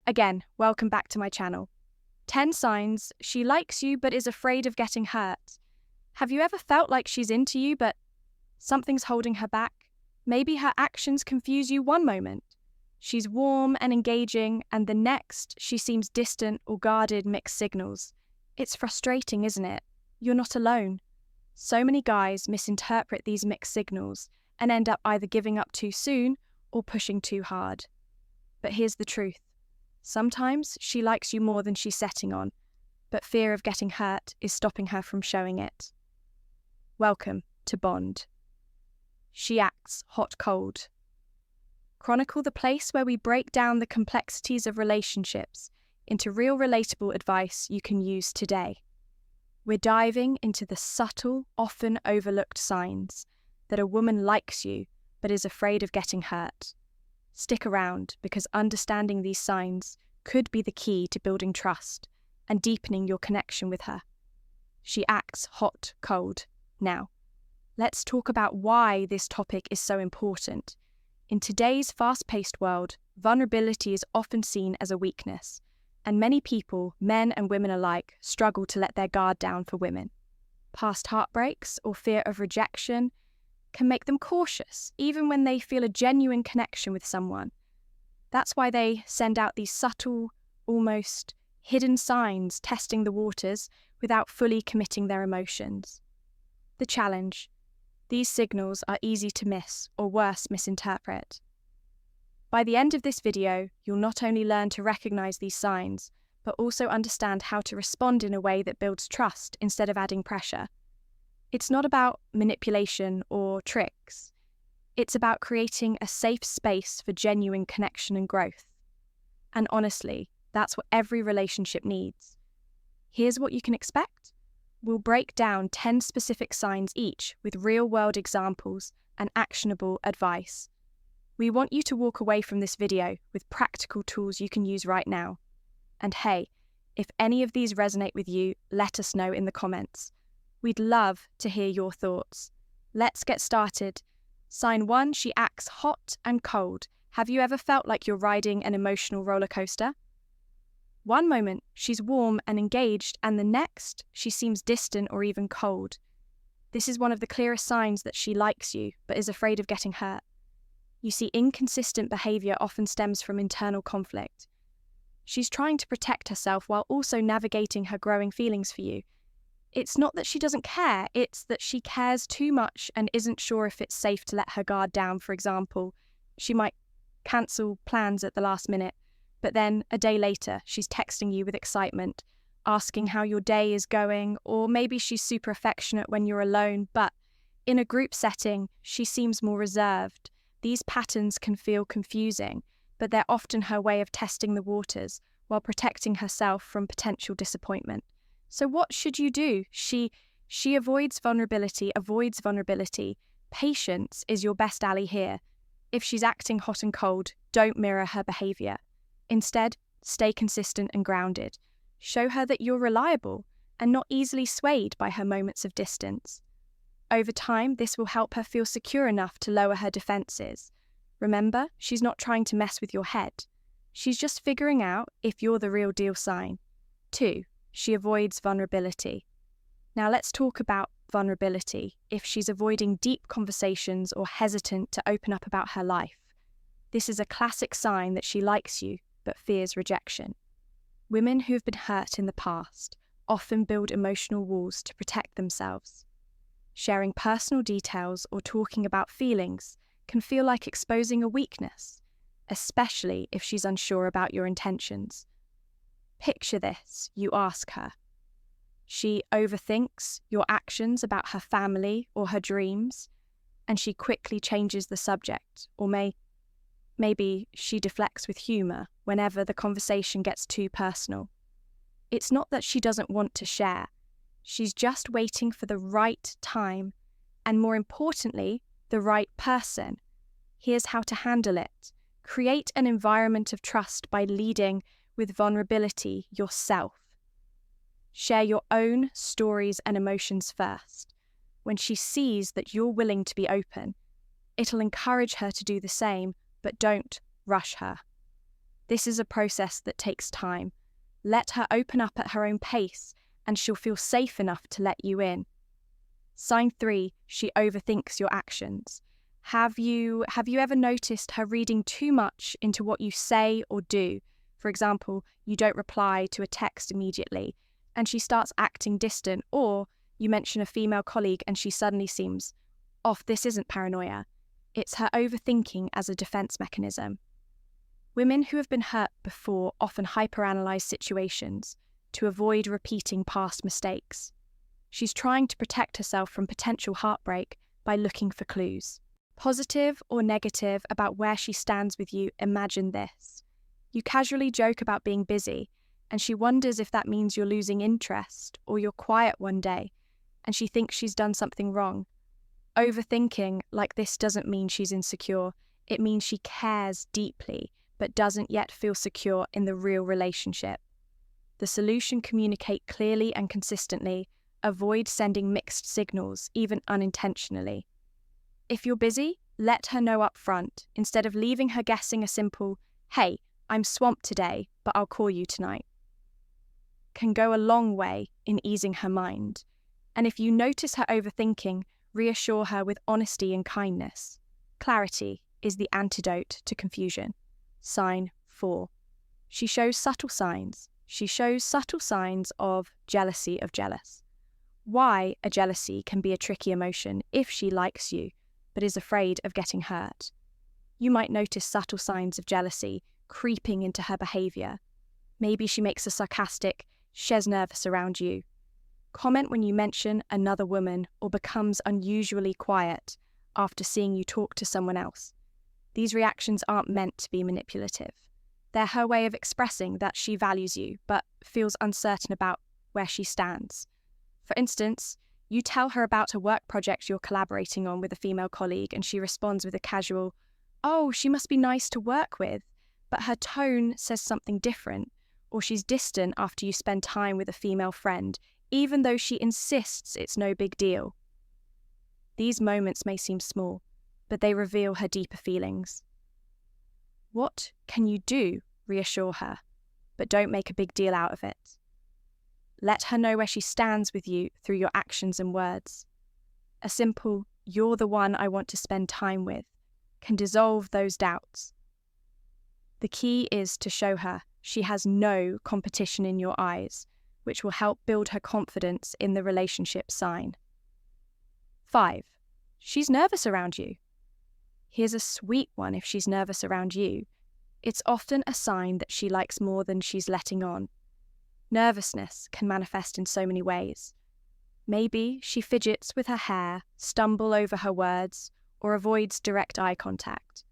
Again, welcome back to my channel. 10 signs she likes you but is afraid of getting hurt. Have you ever felt like she's into you but something's holding her back? Maybe her actions confuse you one moment. She's warm and engaging, and the next she seems distant or guarded, mixed signals. It's frustrating, isn't it? You're not alone. So many guys misinterpret these mixed signals and end up either giving up too soon or pushing too hard. But here's the truth. Sometimes she likes you more than she's setting on, but fear of getting hurt is stopping her from showing it. Welcome to Bond. She acts hot-cold. Chronicle the place where we break down the complexities of relationships into real relatable advice you can use today. We're diving into the subtle, often overlooked signs that a woman likes you but is afraid of getting hurt. Stick around, because understanding these signs could be the key to building trust and deepening your connection with her. She acts hot-cold. Now, let's talk about why this topic is so important. In today's fast-paced world, vulnerability is often seen as a weakness, and many people, men and women alike, struggle to let their guard down for women. Past heartbreaks or fear of rejection can make them cautious, even when they feel a genuine connection with someone. That's why they send out these subtle, almost hidden signs, testing the waters without fully committing their emotions. The challenge: these signals are easy to miss, or worse, misinterpret. By the end of this video, you'll not only learn to recognize these signs, but also understand how to respond in a way that builds trust instead of adding pressure. It's not about manipulation or tricks. It's about creating a safe space for genuine connection and growth. And honestly, that's what every relationship needs. Here's what you can expect. We'll break down 10 specific signs each with real-world examples and actionable advice. We want you to walk away from this video with practical tools you can use right now. And hey, if any of these resonate with you, let us know in the comments. We'd love to hear your thoughts. Let's get started. Sign 1, she acts hot and cold. Have you ever felt like you're riding an emotional roller coaster? One moment, she's warm and engaged, and the next, she seems distant or even cold. This is one of the clearest signs that she likes you, but is afraid of getting hurt. You see, inconsistent behavior often stems from internal conflict. She's trying to protect herself while also navigating her growing feelings for you. It's not that she doesn't care, it's that she cares too much and isn't sure if it's safe to let her guard down. For example, she might cancel plans at the last minute, but then a day later, she's texting you with excitement, asking how your day is going, or maybe she's super affectionate when you're alone, but in a group setting, she seems more reserved. These patterns can feel confusing, but they're often her way of testing the waters while protecting herself from potential disappointment. So what should you do? She avoids vulnerability. Patience is your best ally here. If she's acting hot and cold, don't mirror her behavior. Instead, stay consistent and grounded. Show her that you're reliable and not easily swayed by her moments of distance. Over time, this will help her feel secure enough to lower her defenses. Remember, she's not trying to mess with your head. She's just figuring out if you're the real deal sign. 2, she avoids vulnerability. Now let's talk about vulnerability. If she's avoiding deep conversations or hesitant to open up about her life, this is a classic sign that she likes you but fears rejection. Women who have been hurt in the past often build emotional walls to protect themselves. Sharing personal details or talking about feelings can feel like exposing a weakness, especially if she's unsure about your intentions. Picture this: you ask her. She overthinks your actions about her family or her dreams, and she quickly changes the subject, or maybe she deflects with humour whenever the conversation gets too personal. It's not that she doesn't want to share. She's just waiting for the right time, and more importantly, the right person. Here's how to handle it. Create an environment of trust by leading with vulnerability yourself. Share your own stories and emotions first. When she sees that you're willing to be open, it'll encourage her to do the same, but don't rush her. This is a process that takes time. Let her open up at her own pace, and she'll feel safe enough to let you in. Sign 3, she overthinks your actions. Have you ever noticed her reading too much into what you say or do? For example, you don't reply to a text immediately, and she starts acting distant, or you mention a female colleague and she suddenly seems off. This isn't paranoia. It's her overthinking as a defense mechanism. Women who have been hurt before often hyperanalyze situations to avoid repeating past mistakes. She's trying to protect herself from potential heartbreak by looking for clues. Positive or negative about where she stands with you, imagine this. You casually joke about being busy, and she wonders if that means you're losing interest or you're quiet one day, and she thinks she's done something wrong. Overthinking like this doesn't mean she's insecure. It means she cares deeply, but doesn't yet feel secure in the real relationship. The solution: communicate clearly and consistently. Avoid sending mixed signals, even unintentionally. If you're busy, let her know up front, instead of leaving her guessing. A simple, "Hey, I'm swamped today, but I'll call you tonight," can go a long way in easing her mind. And if you notice her overthinking, reassure her with honesty and kindness. Clarity is the antidote to confusion. Sign 4. She shows subtle signs. She shows subtle signs of jealousy of jealous. Why a jealousy can be a tricky emotion if she likes you, but is afraid of getting hurt. You might notice subtle signs of jealousy creeping into her behaviour. Maybe she makes a sarcastic, "She's nervous around you," comment when you mention another woman, or becomes unusually quiet after seeing you talk to someone else. These reactions aren't meant to be manipulative. They're her way of expressing that she values you, but feels uncertain about where she stands. For instance, you tell her about a work project you're collaborating on with a female colleague, and she responds with a casual, "Oh, she must be nice to work with," but her tone says something different, or she's distant after you spend time with a female friend, even though she insists it's no big deal. These moments may seem small, but they reveal her deeper feelings. What can you do? Reassure her, but don't make a big deal out of it. Let her know where she stands with you through your actions and words. A simple, "You're the one I want to spend time with," can dissolve those doubts. The key is to show her she has no competition in your eyes, which will help build her confidence in the relationship. Sign 5. She's nervous around you. Here's a sweet one. If she's nervous around you, it's often a sign that she likes more than she's letting on. Nervousness can manifest in so many ways. Maybe she fidgets with her hair, stumbles over her words, or avoids direct eye contact.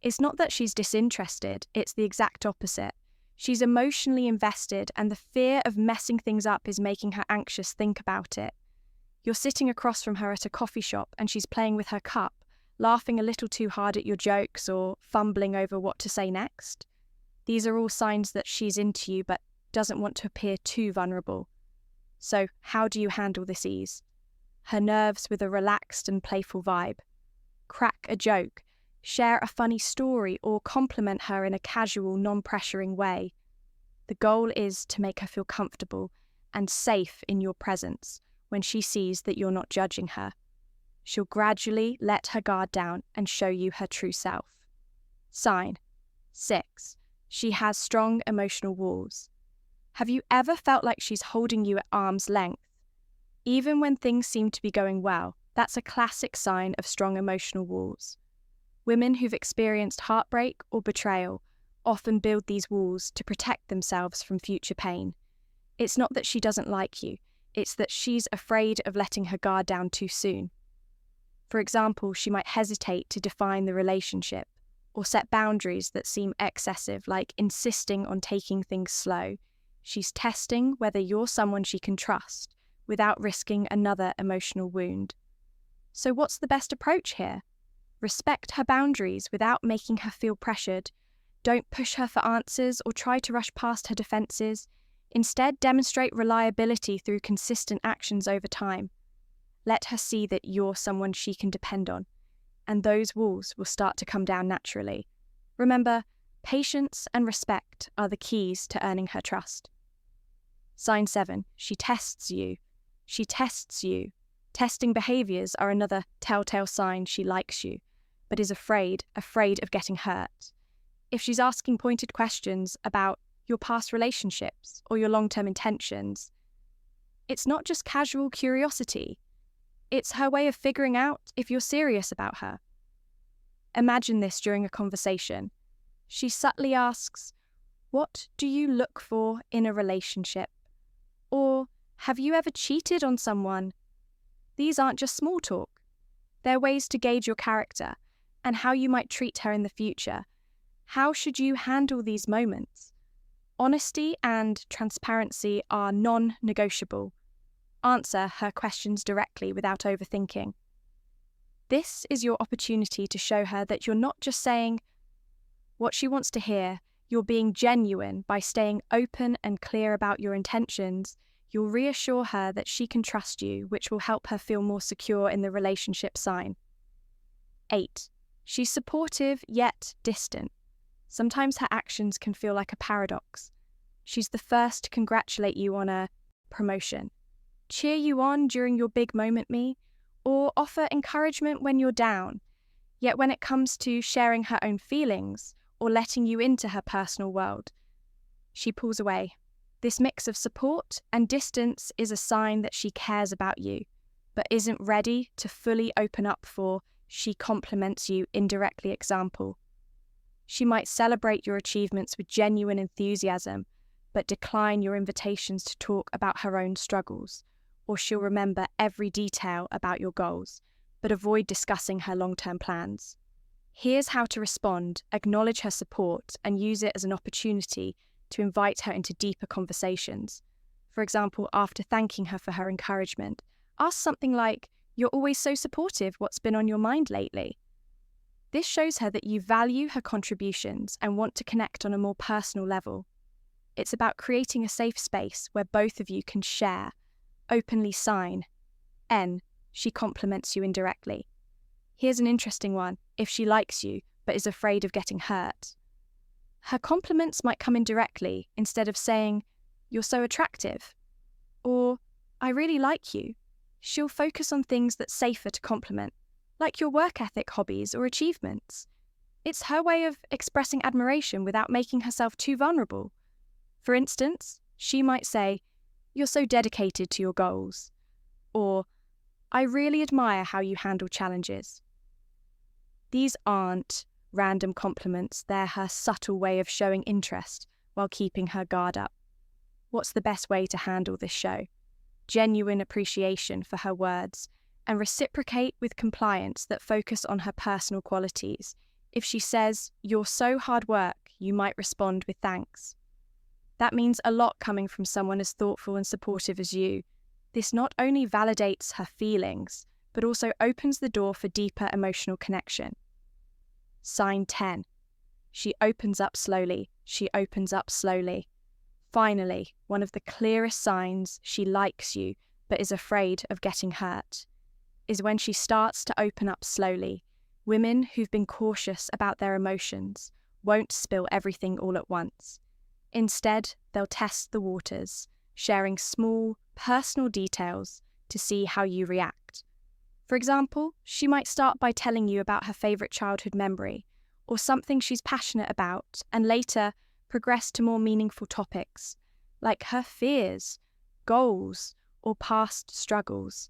It's not that she's disinterested, it's the exact opposite. She's emotionally invested, and the fear of messing things up is making her anxious. Think about it. You're sitting across from her at a coffee shop and she's playing with her cup, laughing a little too hard at your jokes or fumbling over what to say next. These are all signs that she's into you but doesn't want to appear too vulnerable. So how do you handle this ease? Her nerves with a relaxed and playful vibe. Crack a joke, share a funny story, or compliment her in a casual, non-pressuring way. The goal is to make her feel comfortable and safe in your presence when she sees that you're not judging her. She'll gradually let her guard down and show you her true self. Sign 6. She has strong emotional walls. Have you ever felt like she's holding you at arm's length? Even when things seem to be going well, that's a classic sign of strong emotional walls. Women who've experienced heartbreak or betrayal often build these walls to protect themselves from future pain. It's not that she doesn't like you, it's that she's afraid of letting her guard down too soon. For example, she might hesitate to define the relationship or set boundaries that seem excessive, like insisting on taking things slow. She's testing whether you're someone she can trust without risking another emotional wound. So what's the best approach here? Respect her boundaries without making her feel pressured. Don't push her for answers or try to rush past her defenses. Instead, demonstrate reliability through consistent actions over time. Let her see that you're someone she can depend on, and those walls will start to come down naturally. Remember, Patience and respect are the keys to earning her trust. Sign 7. She tests you. She tests you. Testing behaviors are another telltale sign she likes you, but is afraid of getting hurt. If she's asking pointed questions about your past relationships or your long-term intentions, it's not just casual curiosity. It's her way of figuring out if you're serious about her. Imagine this during a conversation. She subtly asks, "What do you look for in a relationship?" Or, "Have you ever cheated on someone?" These aren't just small talk. They're ways to gauge your character and how you might treat her in the future. How should you handle these moments? Honesty and transparency are non-negotiable. Answer her questions directly without overthinking. This is your opportunity to show her that you're not just saying what she wants to hear, you're being genuine by staying open and clear about your intentions. You'll reassure her that she can trust you, which will help her feel more secure in the relationship. Sign 8. She's supportive yet distant. Sometimes her actions can feel like a paradox. She's the first to congratulate you on a promotion, cheer you on during your big moment, or offer encouragement when you're down. Yet when it comes to sharing her own feelings or letting you into her personal world, she pulls away. This mix of support and distance is a sign that she cares about you, but isn't ready to fully open up for she compliments you indirectly. Example. She might celebrate your achievements with genuine enthusiasm, but decline your invitations to talk about her own struggles, or she'll remember every detail about your goals, but avoid discussing her long-term plans. Here's how to respond: acknowledge her support and use it as an opportunity to invite her into deeper conversations. For example, after thanking her for her encouragement, ask something like, "You're always so supportive, what's been on your mind lately?" This shows her that you value her contributions and want to connect on a more personal level. It's about creating a safe space where both of you can share. Openly. Sign N. She compliments you indirectly. Here's an interesting one. If she likes you but is afraid of getting hurt, her compliments might come indirectly instead of saying, "You're so attractive," or "I really like you." She'll focus on things that's safer to compliment, like your work ethic, hobbies, or achievements. It's her way of expressing admiration without making herself too vulnerable. For instance, she might say, "You're so dedicated to your goals," or "I really admire how you handle challenges." These aren't random compliments, they're her subtle way of showing interest while keeping her guard up. What's the best way to handle this show? Genuine appreciation for her words, and reciprocate with compliance that focus on her personal qualities. If she says, "You're so hard work," you might respond with thanks. That means a lot coming from someone as thoughtful and supportive as you. This not only validates her feelings, but also opens the door for deeper emotional connection. Sign 10. She opens up slowly. She opens up slowly. Finally, one of the clearest signs she likes you, but is afraid of getting hurt, is when she starts to open up slowly. Women who've been cautious about their emotions won't spill everything all at once. Instead, they'll test the waters, sharing small, personal details to see how you react. For example, she might start by telling you about her favourite childhood memory or something she's passionate about, and later progress to more meaningful topics like her fears, goals, or past struggles.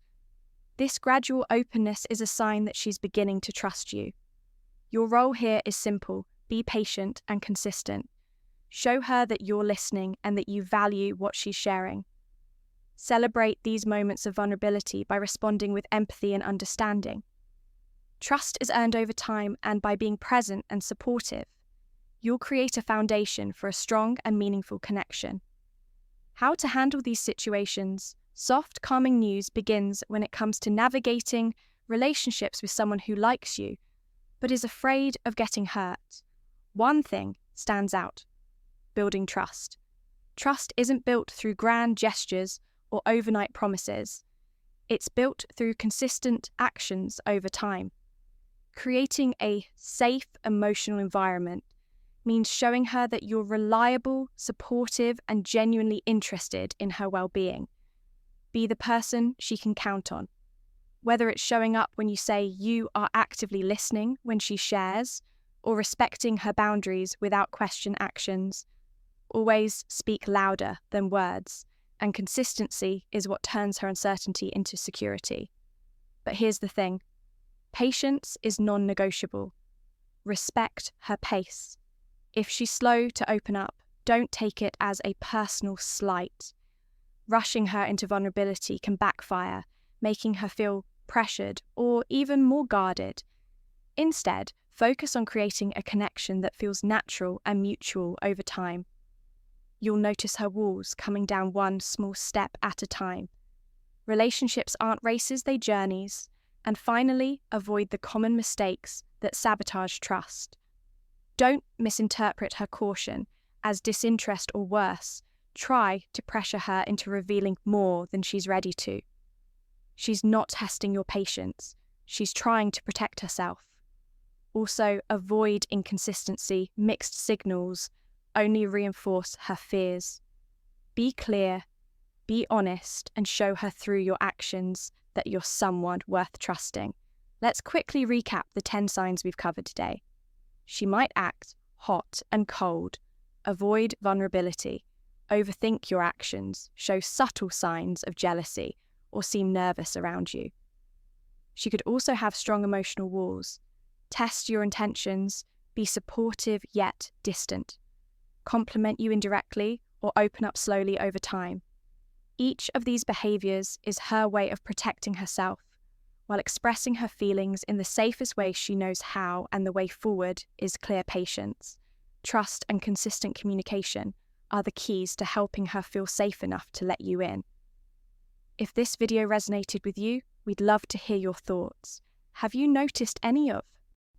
This gradual openness is a sign that she's beginning to trust you. Your role here is simple: be patient and consistent. Show her that you're listening and that you value what she's sharing. Celebrate these moments of vulnerability by responding with empathy and understanding. Trust is earned over time, and by being present and supportive, you'll create a foundation for a strong and meaningful connection. How to handle these situations? Soft, calming news begins when it comes to navigating relationships with someone who likes you, but is afraid of getting hurt. One thing stands out: building trust. Trust isn't built through grand gestures or overnight promises. It's built through consistent actions over time. Creating a safe emotional environment means showing her that you're reliable, supportive, and genuinely interested in her well-being. Be the person she can count on. Whether it's showing up when you say you are actively listening when she shares, or respecting her boundaries without question actions, always speak louder than words, and consistency is what turns her uncertainty into security. But here's the thing. Patience is non-negotiable. Respect her pace. If she's slow to open up, don't take it as a personal slight. Rushing her into vulnerability can backfire, making her feel pressured or even more guarded. Instead, focus on creating a connection that feels natural and mutual over time. You'll notice her walls coming down one small step at a time. Relationships aren't races, they're journeys. And finally, avoid the common mistakes that sabotage trust. Don't misinterpret her caution as disinterest or worse. Try to pressure her into revealing more than she's ready to. She's not testing your patience. She's trying to protect herself. Also, avoid inconsistency. Mixed signals only reinforce her fears. Be clear, be honest, and show her through your actions that you're someone worth trusting. Let's quickly recap the 10 signs we've covered today. She might act hot and cold. Avoid vulnerability. Overthink your actions. Show subtle signs of jealousy or seem nervous around you. She could also have strong emotional walls. Test your intentions. Be supportive yet distant. Compliment you indirectly or open up slowly over time. Each of these behaviors is her way of protecting herself, while expressing her feelings in the safest way she knows how, and the way forward is clear patience. Trust and consistent communication are the keys to helping her feel safe enough to let you in. If this video resonated with you, we'd love to hear your thoughts. Have you noticed any of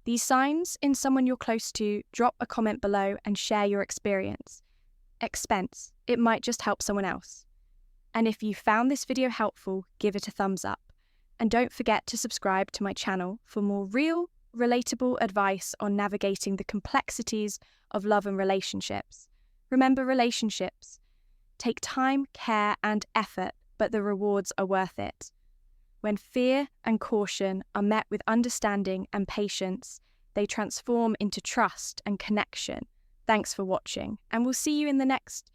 these signs in someone you're close to? Drop a comment below and share your experience. It might just help someone else. And if you found this video helpful, give it a thumbs up. And don't forget to subscribe to my channel for more real, relatable advice on navigating the complexities of love and relationships. Remember, relationships take time, care, and effort, but the rewards are worth it. When fear and caution are met with understanding and patience, they transform into trust and connection. Thanks for watching, and we'll see you in the next